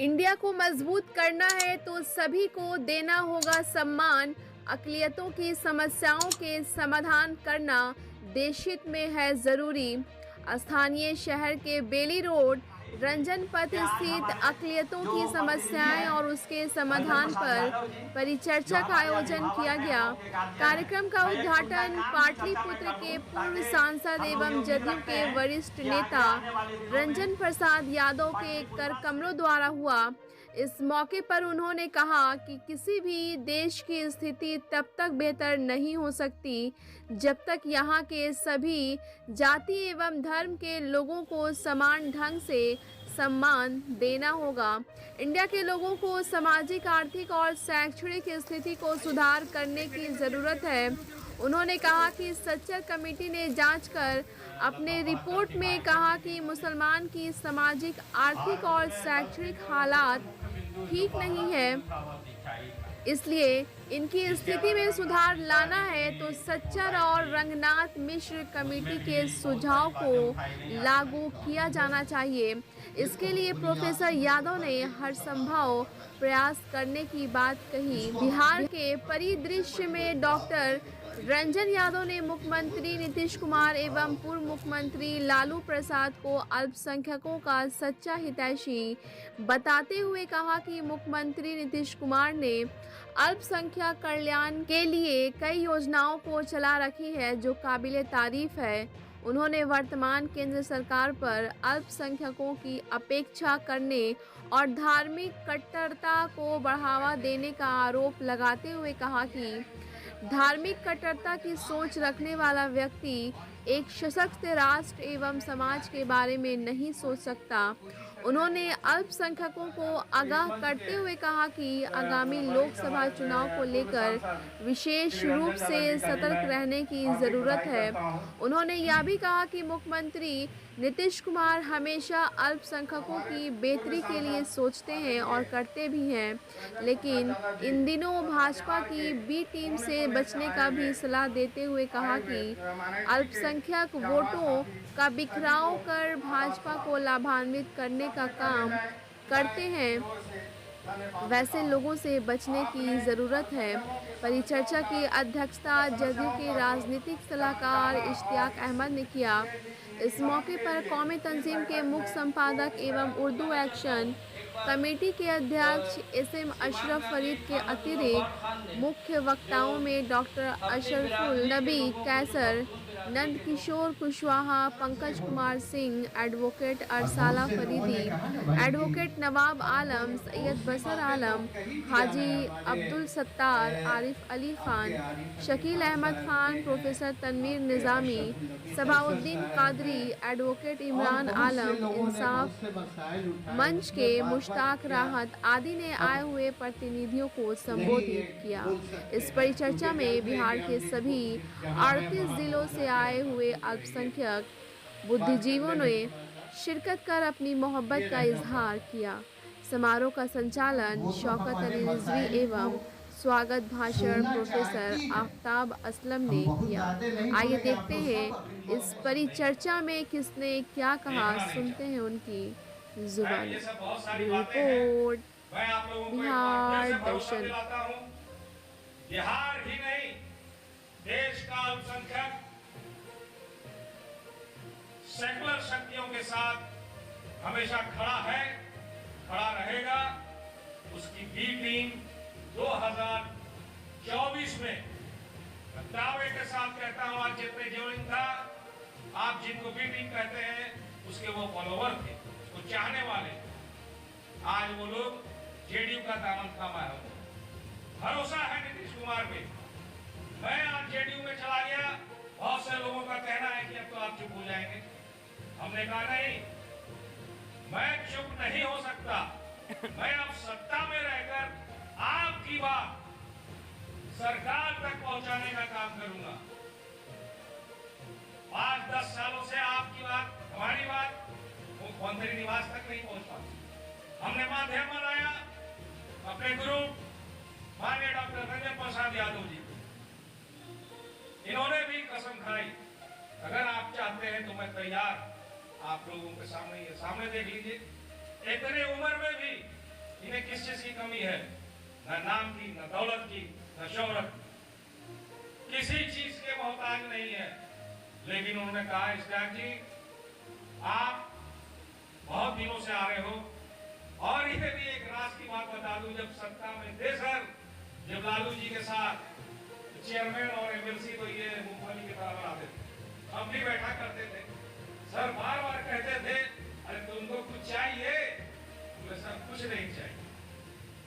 India को मजबूत करना है तो सभी को देना होगा सम्मान। अक़लियतों की समस्याओं के समाधान करना देशहित में है ज़रूरी। स्थानीय शहर के बेली रोड रंजन पथ स्थित अक़लियतों की समस्याएं और उसके समाधान पर परिचर्चा का आयोजन किया गया। कार्यक्रम का उद्घाटन पाटलिपुत्र के पूर्व सांसद एवं जदयू के वरिष्ठ नेता रंजन प्रसाद यादव के कर कमरों द्वारा हुआ। इस मौके पर उन्होंने कहा कि किसी भी देश की स्थिति तब तक बेहतर नहीं हो सकती जब तक यहाँ के सभी जाति एवं धर्म के लोगों को समान ढंग से सम्मान देना होगा। इंडिया के लोगों को सामाजिक, आर्थिक और शैक्षणिक स्थिति को सुधार करने की ज़रूरत है। उन्होंने कहा कि सच्चर कमेटी ने जांच कर अपने रिपोर्ट में कहा कि मुसलमान की सामाजिक, आर्थिक और शैक्षणिक हालात ठीक नहीं है, इसलिए इनकी स्थिति में सुधार लाना है तो सच्चर और रंगनाथ मिश्र कमेटी के सुझाव को लागू किया जाना चाहिए। इसके लिए प्रोफेसर यादव ने हर संभव प्रयास करने की बात कही। बिहार के परिदृश्य में डॉक्टर रंजन यादव ने मुख्यमंत्री नीतीश कुमार एवं पूर्व मुख्यमंत्री लालू प्रसाद को अल्पसंख्यकों का सच्चा हितैषी बताते हुए कहा कि मुख्यमंत्री नीतीश कुमार ने अल्पसंख्यक कल्याण के लिए कई योजनाओं को चला रखी है जो काबिले तारीफ है। उन्होंने वर्तमान केंद्र सरकार पर अल्पसंख्यकों की अपेक्षा करने और धार्मिक कट्टरता को बढ़ावा देने का आरोप लगाते हुए कहा कि धार्मिक कट्टरता की सोच रखने वाला व्यक्ति एक सशक्त राष्ट्र एवं समाज के बारे में नहीं सोच सकता। उन्होंने अल्पसंख्यकों को आगाह करते हुए कहा कि आगामी लोकसभा चुनाव को लेकर विशेष रूप से सतर्क रहने की ज़रूरत है। उन्होंने यह भी कहा कि मुख्यमंत्री नीतीश कुमार हमेशा अल्पसंख्यकों की बेहतरी के लिए सोचते हैं और करते भी हैं, लेकिन इन दिनों भाजपा की बी टीम से बचने का भी सलाह देते हुए कहा कि अल्पसंख्यक वोटों का बिखराव कर भाजपा को लाभान्वित करने का काम करते हैं, वैसे लोगों से बचने की ज़रूरत है। परिचर्चा की अध्यक्षता जदयू के राजनीतिक सलाहकार इश्तियाक अहमद ने किया। इस मौके पर कौमी तंजीम के मुख्य संपादक एवं उर्दू एक्शन कमेटी के अध्यक्ष SM अशरफ फरीद के अतिरिक्त मुख्य वक्ताओं में डॉक्टर अशरफुल नबी कैसर, नंद किशोर कुशवाहा, पंकज कुमार सिंह, एडवोकेट अरसाला फरीदी, एडवोकेट नवाब आलम, सैयद बसर आलम, हाजी अब्दुल सत्तार, आरिफ अली खान, शकील अहमद खान, प्रोफेसर तनवीर निज़ामी, सबाउद्दीन कादरी, एडवोकेट इमरान आलम, इंसाफ मंच के मुश्ताक राहत आदि ने आए हुए प्रतिनिधियों को संबोधित किया। इस परिचर्चा में बिहार के सभी 38 जिलों से आए हुए अल्पसंख्यक बुद्धिजीवियों ने शिरकत कर अपनी मोहब्बत का इजहार किया। समारोह का संचालन शौकत अली रिजवी एवं स्वागत भाषण प्रोफेसर आफ्ताब असलम ने किया। आइए देखते हैं इस परिचर्चा में किसने क्या कहा, सुनते हैं उनकी जुबानी। रिपोर्ट बिहार दर्शन। बिहार ही नहीं, देश का अल्पसंख्यक सेकुलर शक्तियों के साथ हमेशा खड़ा है, खड़ा रहेगा। उसकी बी टीम 2024 में दावे के साथ कहता हूं, आज जितने ज्वाइनिंग था, आप जिनको बी टीम कहते हैं उसके वो फॉलोवर थे, उसको चाहने वाले, आज वो लोग जेडीयू का दामन थामा है। भरोसा है नीतीश कुमार पे। मैं आज जेडीयू में चला गया, बहुत से लोगों का कहना है कि अब तो आप चुप हो जाएंगे। हमने कहा नहीं, मैं चुप नहीं हो सकता। मैं अब सत्ता में रहकर आपकी बात सरकार तक पहुंचाने का काम करूंगा। 5-10 सालों से आपकी बात, हमारी बात मुख्यमंत्री निवास तक नहीं पहुंच पाती। हमने माध्यम बनाया अपने गुरु माननीय डॉक्टर रंजन प्रसाद यादव जी। इन्होंने भी कसम खाई, अगर आप चाहते हैं तो मैं तैयार, आप लोगों के सामने, ये सामने देख लीजिए, इतने उम्र में भी इन्हें किस चीज की कमी है? न नाम की, न दौलत की, न शोहरत, किसी चीज के मोहताज नहीं है। लेकिन उन्होंने कहा इसराक जी आप बहुत दिनों से आ रहे हो, और इसे भी एक राज की बात बता दूं, जब सत्ता में थे सर, जब लालू जी के साथ चेयरमैन और एमएलसी तो ये मूंगफली की तरह बनाते थे, हम भी बैठा करते थे। सर बार बार कहते थे अरे तुमको कुछ चाहिए? बोले सर कुछ नहीं चाहिए।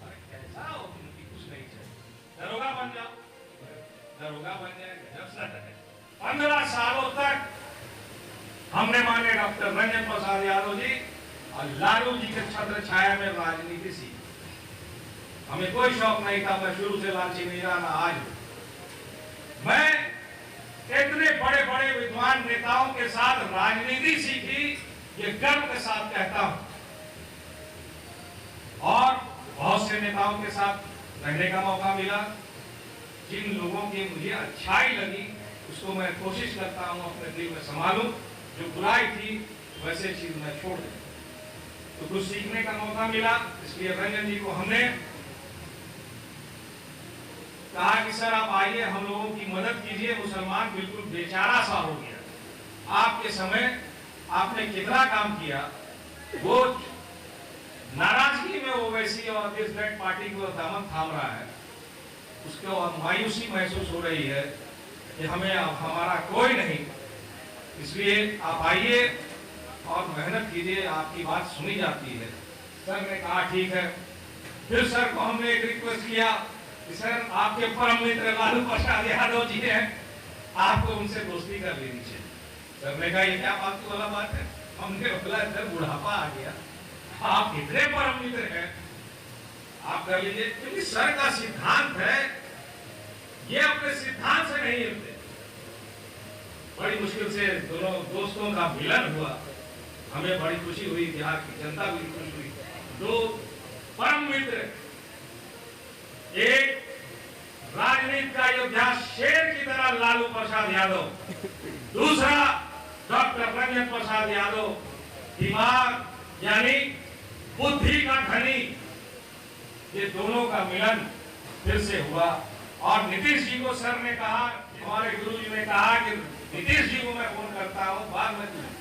अरे कैसा हो तुम कि कुछ नहीं चाहिए? दरोगा बन जाओ। दरोगा बन जाए, गजब सर है। 15 सालों तक हमने माने डॉक्टर रंजन प्रसाद यादव जी और लालू जी के छत्र छाया में राजनीति सीखी। हमें कोई शौक नहीं था, मैं शुरू से लालची नहीं रहा, ना आज। मैं इतने बड़े बड़े विद्वान नेताओं के साथ राजनीति सीखी, ये गर्व के साथ कहता हूं। और बहुत से नेताओं के साथ रहने का मौका मिला। जिन लोगों की मुझे अच्छाई लगी उसको मैं कोशिश करता हूं अपने दिल में संभालूं, जो बुराई थी वैसे चीज मैं छोड़ दूं। तो कुछ सीखने का मौका मिला, इसलिए रंजन जी को हमने कहा कि सर आप आइए, हम लोगों की मदद कीजिए, मुसलमान बिल्कुल बेचारा सा हो गया। आपके समय आपने कितना काम किया, वो नाराजगी में ओवैसी और दिस दैट पार्टी को दामन थाम रहा है, उसको मायूसी महसूस हो रही है कि हमें अब हमारा कोई नहीं। इसलिए आप आइए और मेहनत कीजिए, आपकी बात सुनी जाती है। सर ने कहा ठीक है। फिर सर को हमने एक रिक्वेस्ट किया कि सर आपके परम मित्र लालू प्रसाद यादव जी हैं, आपको उनसे दोस्ती कर लेनी चाहिए। सर ने कहा ये क्या फालतू वाला बात है? हमने बोला सर बुढ़ापा आ गया, आप कितने परम मित्र हैं, आप कर लीजिए। क्योंकि सर का सिद्धांत है, ये अपने सिद्धांत से नहीं हिलते। बड़ी मुश्किल से दोनों दोस्तों का मिलन हुआ, हमें बड़ी खुशी हुई, बिहार की जनता भी खुश हुई। दो परम मित्र, एक राजनीति का योद्धा शेर की तरह लालू प्रसाद यादव, दूसरा डॉक्टर रंजन प्रसाद यादव, दिमाग यानी बुद्धि का धनी। ये दोनों का मिलन फिर से हुआ। और नीतीश जी को सर ने कहा, हमारे गुरु जी ने कहा कि नीतीश जी को मैं फोन करता हूं बाद में तुझे,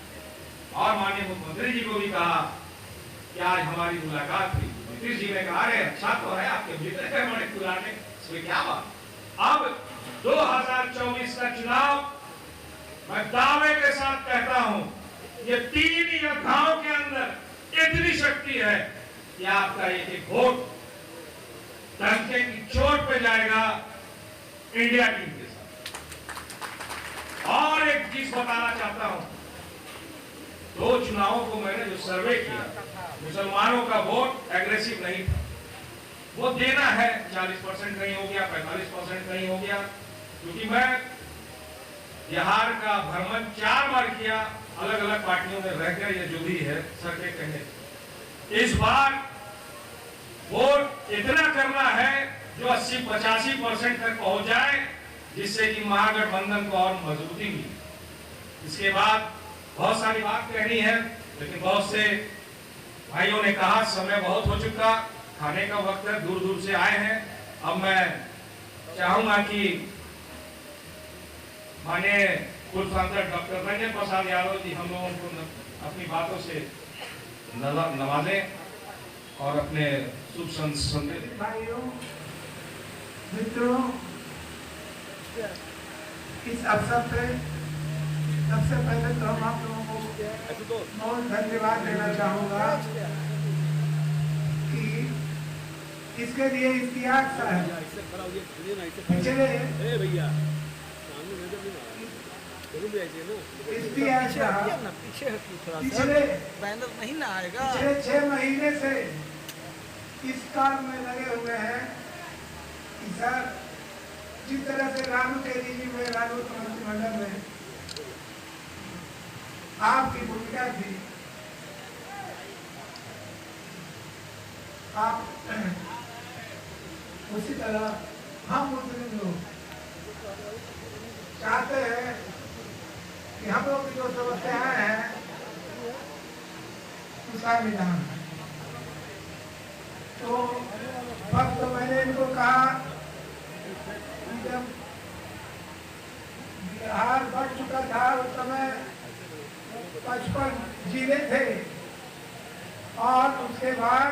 और माननीय मुख्यमंत्री जी को भी कहा कि आज हमारी मुलाकात हुई। नीतीश जी ने कहा अरे अच्छा तो है, आपके मित्र है बड़े पुराने, इसमें क्या बात। अब 2024 का चुनाव मैं दावे के साथ कहता हूं, ये 3 योद्धाओं के अंदर इतनी शक्ति है कि आपका एक एक वोट डंके की चोट पे जाएगा इंडिया टीम के साथ। और एक चीज बताना चाहता हूं, 2 चुनावों को मैंने जो सर्वे किया, मुसलमानों का वोट एग्रेसिव नहीं था। वो देना है, 40% नहीं हो गया, 45% नहीं हो गया। क्योंकि मैं बिहार का भ्रमण 4 बार किया, अलग अलग पार्टियों में रहकर, ये जो भी है सर के कहने। इस बार वोट इतना करना है जो 80-85% तक पहुंच जाए, जिससे कि महागठबंधन को और मजबूती मिले। इसके बाद बहुत सारी बात कहनी है, लेकिन बहुत से भाइयों ने कहा समय बहुत हो चुका, खाने का वक्त है, दूर दूर से आए हैं। अब मैं चाहूंगा कि माननीय पूर्व सांसद डॉक्टर रंजन प्रसाद यादव जी हम लोगों को अपनी बातों से नवाजें और अपने शुभ संदेश। भाइयों मित्रों, इस अवसर पे सबसे पहले तो हम आप लोगों को बहुत धन्यवाद देना चाहूँगा कि इसके लिए इतिहास है। पिछले पिछले 6 महीने से इस काम में लगे हुए हैं कि सर जिस तरह से लालू तेजी जी में, लालू मंत्रिमंडल में आपकी भूमिका थी, आप उसी तरह हम मुस्लिम लोग चाहते हैं कि हम लोग की जो समस्याएं हैं उसका निदान। तो वक्त तो मैंने इनको कहा कि जब बिहार बढ़ चुका था उस समय 55 जिले थे और उसके बाद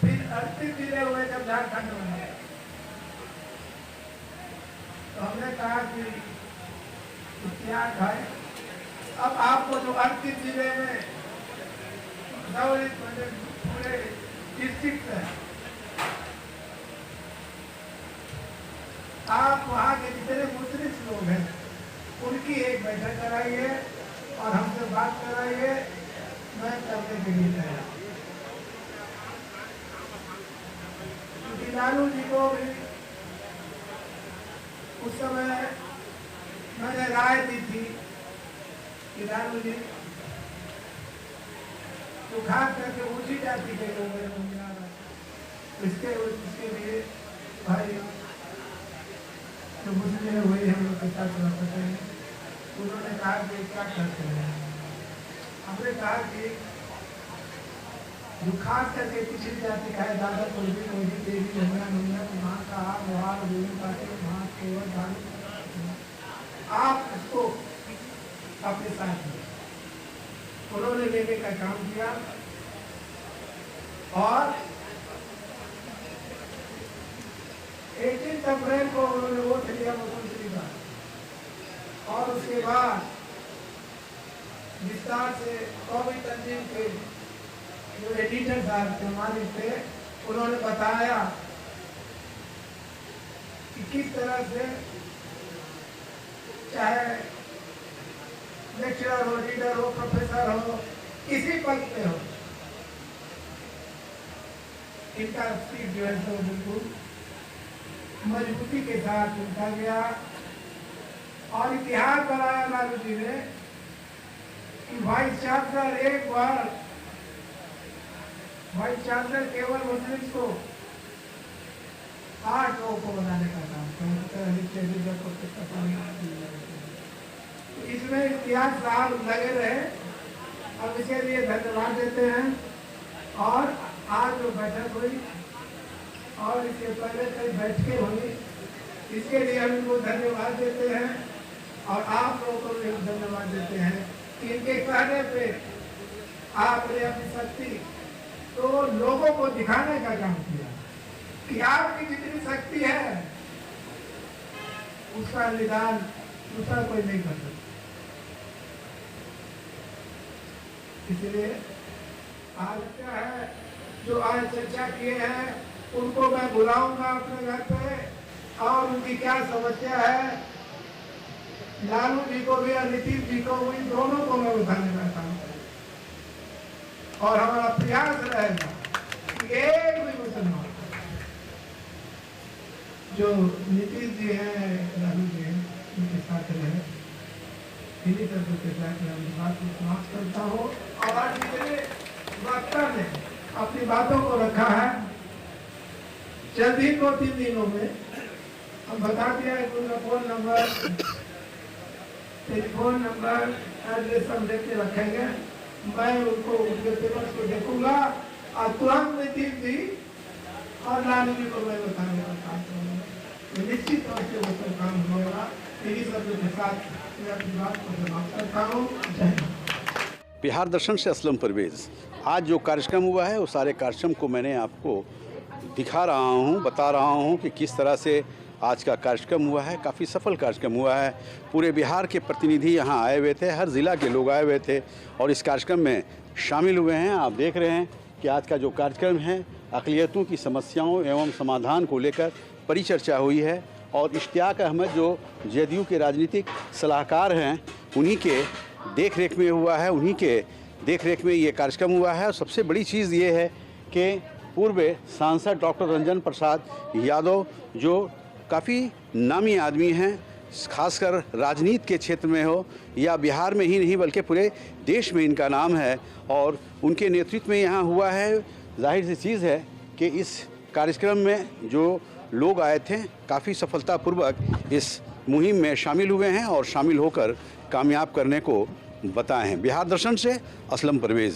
फिर 38 जिले हुए जब झारखंड में। तो हमने कहा कि इतिहास है, अब आपको जो 38 जिले में पूरे डिस्ट्रिक्ट है, आप वहाँ के जितने मुस्लिम लोग हैं उनकी एक बैठक कराइए और हमसे बात कराइए, मैं करने के लिए तैयार। क्योंकि लालू जी को भी उस समय मैंने राय दी थी कि लालू जी तो खास करके ऊंची जाति के लोग हैं, इसके लिए भाई जो मुस्लिम हुई हम लोग के साथ रह सकते हैं। उन्होंने कहा कि क्या करते हैं, हमने कहा कि जो खास करके पिछड़ी जाति का है, दादा कुलबी कोई देवी जमुना मुंडा वहाँ का व्यवहार वहाँ केवल आप उसको अपने साथ में उन्होंने लेने का काम किया और 18 अप्रैल को उन्होंने वोट लिया मुख्यमंत्री का और उसके बाद विस्तार से कौमी तंजीम के जो एडिटर साहब थे हमारे थे, उन्होंने बताया कि किस तरह से चाहे लेक्चरर हो, लीडर हो, प्रोफेसर हो, किसी पद पे हो, इनका स्पीच जो है तो बिल्कुल मजबूती के साथ उठा गया और इतिहास बनाया लालू जी ने कि वाइस चांसलर एक बार वाइस चांसलर केवल मुस्लिम को 8 लोगों को बनाने का काम इसमें इतिहास साहब लगे रहे। अब इसके लिए धन्यवाद देते हैं और आज जो बैठक हुई और इसके पहले कई बैठकें हुई, इसके लिए हम इनको धन्यवाद देते हैं और आप लोगों को भी धन्यवाद देते हैं कि इनके कहने पे आपने अपनी शक्ति तो लोगों को दिखाने का काम किया कि आपकी जितनी शक्ति है उसका निदान दूसरा कोई नहीं कर सकता। इसलिए आज क्या है जो आज चर्चा किए हैं उनको मैं बुलाऊंगा अपने घर पे और उनकी क्या समस्या है लालू जी को भी और नीतीश जी को भी, दोनों को मैं उठाने का काम करूंगा और हमारा प्रयास रहेगा कि एक भी मुसलमान जो नीतीश जी हैं, लालू जी हैं, उनके साथ रहे। इन्हीं तरह के साथ मैं बात को समाप्त करता हूँ और आज जितने वक्ता ने अपनी बातों को रखा है, जल्द ही 2-3 दिनों में हम बता दिया है उनका phone number, telephone number, address हम देख के रखेंगे। मैं उनको उनके पेपर्स को देखूंगा और तुरंत नीतीश जी और लालू जी को मैं बताने का काम करूँगा। तो निश्चित तौर से वो सब काम होगा। इन्हीं शब्दों के साथ मैं अपनी बात को समाप्त करता हूँ। जय हिंद। बिहार दर्शन से असलम परवेज़। आज जो कार्यक्रम हुआ है वो सारे कार्यक्रम को मैंने आपको दिखा रहा हूँ, बता रहा हूँ कि किस तरह से आज का कार्यक्रम हुआ है। काफ़ी सफल कार्यक्रम हुआ है। पूरे बिहार के प्रतिनिधि यहाँ आए हुए थे, हर ज़िला के लोग आए हुए थे और इस कार्यक्रम में शामिल हुए हैं। आप देख रहे हैं कि आज का जो कार्यक्रम है अक़लियतों की समस्याओं एवं समाधान को लेकर परिचर्चा हुई है और इश्तियाक अहमद जो जदयू के राजनीतिक सलाहकार हैं उन्हीं के देख रेख में हुआ है, उन्हीं के देख रेख में ये कार्यक्रम हुआ है। और सबसे बड़ी चीज़ ये है कि पूर्व सांसद डॉक्टर रंजन प्रसाद यादव जो काफ़ी नामी आदमी हैं, खासकर राजनीति के क्षेत्र में हो या बिहार में ही नहीं बल्कि पूरे देश में इनका नाम है और उनके नेतृत्व में यहाँ हुआ है। जाहिर सी चीज़ है कि इस कार्यक्रम में जो लोग आए थे काफ़ी सफलतापूर्वक इस मुहिम में शामिल हुए हैं और शामिल होकर कामयाब करने को बताए हैं। बिहार दर्शन से असलम परवेज़।